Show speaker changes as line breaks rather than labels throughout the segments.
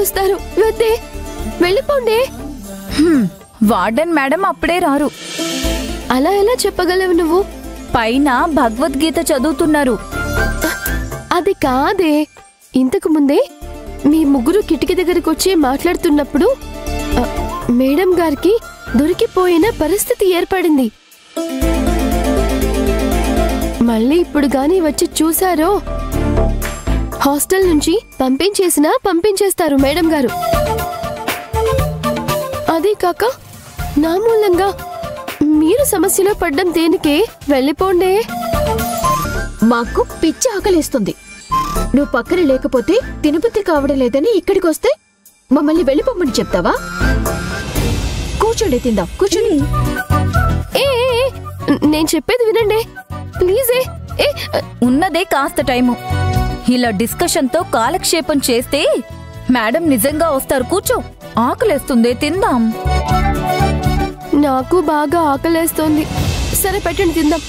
చూస్తారు. వద్దే, వెళ్ళిపోండి.
వార్డెన్ మేడం అప్పుడే రారు.
అలా ఎలా చెప్పగలవు నువ్వు?
పైన భగవద్గీత చదువుతున్నారు.
అది కాదే, ఇంతకు ముందే మీ ముగ్గురు కిటికీ దగ్గరకు వచ్చి మాట్లాడుతున్నప్పుడు మేడం గారికి దొరికిపోయిన పరిస్థితి ఏర్పడింది. మళ్ళీ ఇప్పుడు గాని వచ్చి చూసారో హాస్టల్ నుంచి పంపించేస్తారు మేడం గారు. అదే కాక నా మూలంగా మీరు సమస్యలో పడ్డం దేనికే? వెళ్ళిపోండే.
మాకు పిచ్చి ఆకలిస్తుంది. నువ్వు పక్కన లేకపోతే తినబుద్ధి కావడం లేదని ఇక్కడికి వస్తే మమ్మల్ని వెళ్ళిపోమని చెప్తావా? కూర్చోండి, తిందాం. కూర్చోండి.
నేను చెప్పేది వినండి ప్లీజే.
ఉన్నదే కాస్త టైము. ఇలా డిస్కషన్ తో కాలక్షేపం చేస్తే మేడం నిజంగా వస్తారు. కూర్చో, ఆకలేస్తుంది, తిందాం.
నాకు బాగా ఆకలేస్తోంది. సరే పెట్టండి, తిందాం.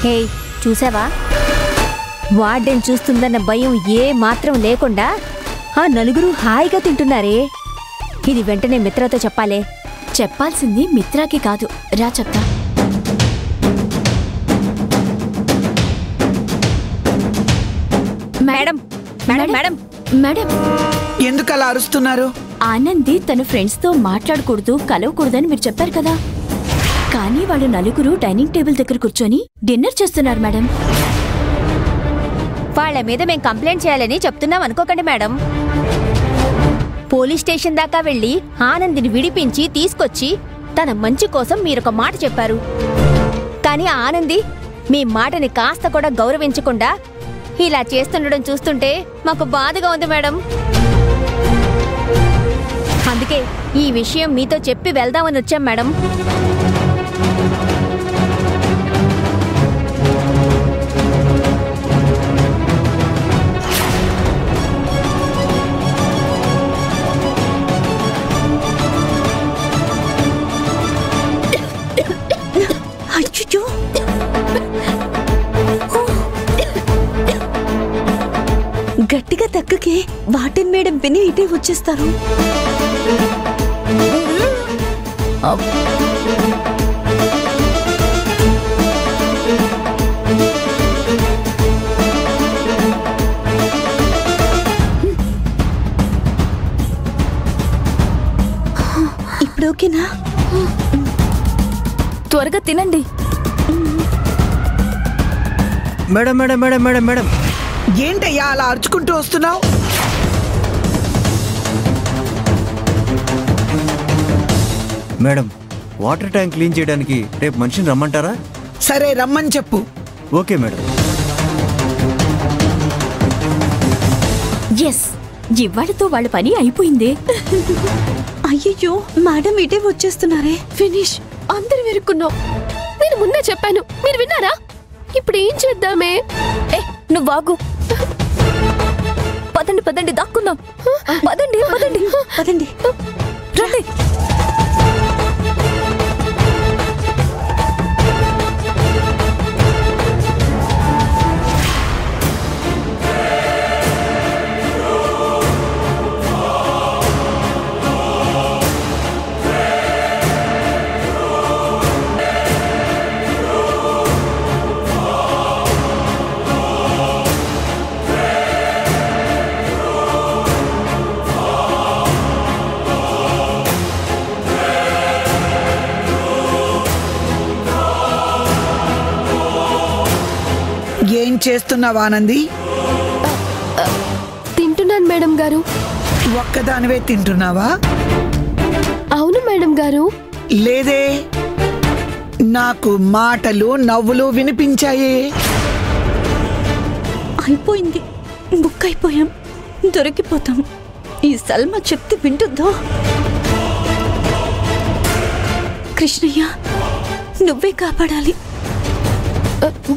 హే, చూసావా? వార్డెన్ చూస్తుందన్న భయం ఏ మాత్రం లేకుండా ఆ నలుగురు హాయిగా తింటున్నారే. ఇది వెంటనే మిత్రతో చెప్పాలే.
చెప్పాల్సింది మిత్రాకి కాదు, రా చెప్తా.
మేడం మేడం మేడం
మేడం,
ఎందుకలా అరుస్తున్నారు?
ఆనంది తన ఫ్రెండ్స్ తో మాట్లాడకూడదు, కలవకూడదని మీరు చెప్పారు కదా. కానీ వాళ్ళు నలుగురు డైనింగ్ టేబుల్ దగ్గర కూర్చొని డిన్నర్ చేస్తున్నారు మేడం.
వాళ్ళ మీద మేం కంప్లైంట్ చేయాలని చెప్తున్నాం అనుకోకండి మేడం. పోలీస్ స్టేషన్ దాకా వెళ్లి ఆనందిని విడిపించి తీసుకొచ్చి తన మంచి కోసం మీరొక మాట చెప్పారు. కానీ ఆనంది మీ మాటని కాస్త కూడా గౌరవించకుండా ఇలా చేస్తుండడం చూస్తుంటే మాకు బాధగా ఉంది మేడం. అందుకే ఈ విషయం మీతో చెప్పి వెళ్దామని వచ్చాం మేడం.
అయ్యో, గట్టిగా తక్కకే, వార్డెన్ మేడం విని ఇటే వచ్చేస్తారు. ఇప్పుడు ఓకేనా?
త్వరగా తినండి.
Madam madam madam madam madam, ఏంటయ్యా అలా అరుచుకుంటూ వస్తున్నావు?
మేడం, వాటర్ ట్యాంక్ క్లీన్ చేయడానికి రేపు మనిషిని రమ్మంటారా?
సరే, రమ్మని చెప్పు.
Okay madam.
ఎస్, ఇవాళతో వాళ్ళ పని అయిపోయింది. అయ్యయ్యో, మేడం ఇటే వచ్చేస్తున్నారే.
ఫినిష్. అందరు వెరుక్కున్నాం. నేను ముందే చెప్పాను, మీరు విన్నారా? ఇప్పుడు ఏం చేద్దామే?
నువ్వాగు. పదండి పదండి, దాక్కుందాం. పదండి పదండి
పదండి,
రండి.
ఏం చేస్తున్నావు ఆనంది?
తింటున్నాను మేడం గారు.
ఒక్కదానివే తింటున్నావా?
అవును మేడం గారు.
లేదే, నాకు మాటలు నవ్వులు వినిపించాయే.
అయిపోయింది, బుక్ అయిపోయాం, దొరికిపోతాం.
ఈ సల్మా చెప్తే వింటుందో? కృష్ణయ్య, నువ్వే కాపాడాలి.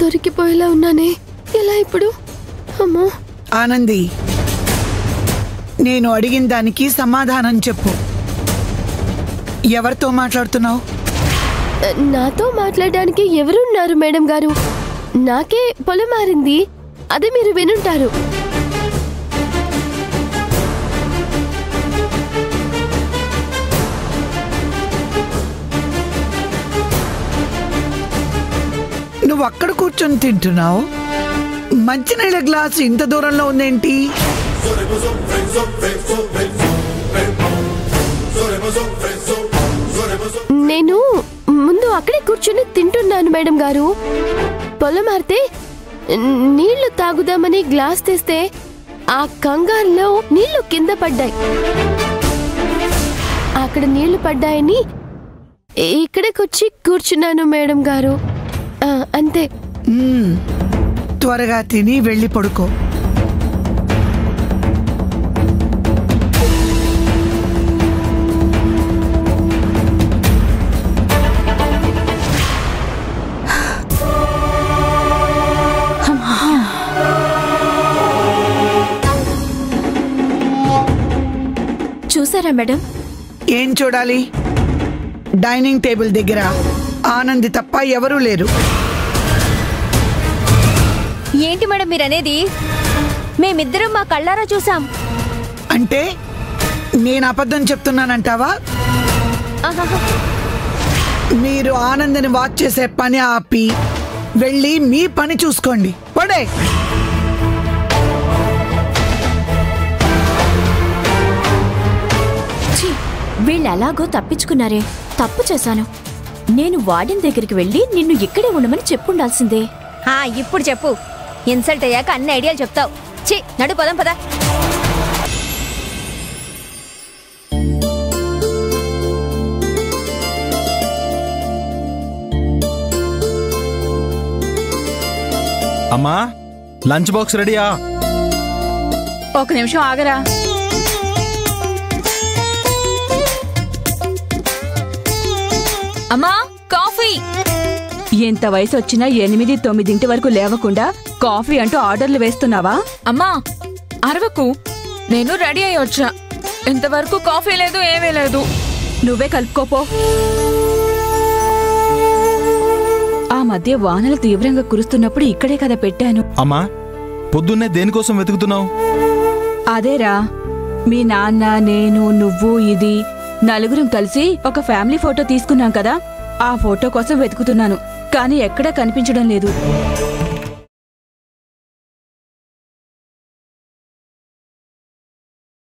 దొరికిపోయేలా ఉన్నానే, ఎలా ఇప్పుడు? అమ్మో.
ఆనంది, నేను అడిగిన దానికి సమాధానం చెప్పు. ఎవరితో మాట్లాడుతున్నావు?
నాతో మాట్లాడడానికి ఎవరున్నారు మేడం గారు? నాకే పొలం మారింది, అదే మీరు వినుంటారు.
నువ్వు అక్కడ కూర్చొని తింటున్నావు, మంచినీళ్ళ గ్లాసు ఇంత దూరంలో ఉందేంటి?
నేను ముందు అక్కడే కూర్చొని తింటున్నాను మేడం గారు. పొలం మారితే నీళ్లు తాగుదామని గ్లాస్ తెస్తే ఆ కంగారులో నీళ్లు కింద పడ్డాయి. అక్కడ నీళ్లు పడ్డాయని ఇక్కడికొచ్చి కూర్చున్నాను మేడం గారు, అంతే.
త్వరగా తిని వెళ్ళి పడుకో.
చూసారా మేడం?
ఏం చూడాలి? డైనింగ్ టేబుల్ దగ్గర ఆనంది తప్ప ఎవరూ లేరు.
ఏంటి మేడం మీరనేది? మేమిద్దరం మా కళ్ళారా చూసాం.
అంటే నేను అబద్ధం చెప్తున్నానంటావా? మీరు ఆనందని వాచ్ చేసే పని ఆపి వెళ్ళి మీ పని చూసుకోండి. పడే.
వీళ్ళు ఎలాగో తప్పించుకున్నారే, తప్పు చేశాను. నేను వార్డెన్ దగ్గరికి వెళ్ళి నిన్ను ఇక్కడే ఉండమని చెప్పుండాల్సిందే.
ఇప్పుడు చెప్పు. ఇన్సల్ట్ అయ్యాక అన్ని ఐడియాలు చెప్తావు. ఛీ, నడు పదం పద.
అమ్మా, లంచ్ బాక్స్ రెడీయా?
ఒక నిమిషం ఆగరా. అమ్మా, కాఫీ.
ఎంత వయసు వచ్చినా 8-9 వరకు లేవకుండా కాఫీ అంటూ ఆర్డర్లు వేస్తున్నావా?
అమ్మా అరవకు, నేను రెడీ అయ్యి వచ్చా. ఇంతవరకు కాఫీ లేదు, ఏమీ లేదు.
నువ్వే కలుపుకోపో. ఆ మధ్య వానలు తీవ్రంగా కురుస్తున్నప్పుడు ఇక్కడే కదా పెట్టాను.
అమ్మా, పొద్దున్నే దేనికోసం వెతుకుతున్నావు?
అదేరా, మీ నాన్న, నేను, నువ్వు, ఇది నలుగురం కలిసి ఒక ఫ్యామిలీ ఫోటో తీసుకున్నాం కదా, ఆ ఫోటో కోసం వెతుకుతున్నాను. కానీ ఎక్కడా కనిపించడం లేదు.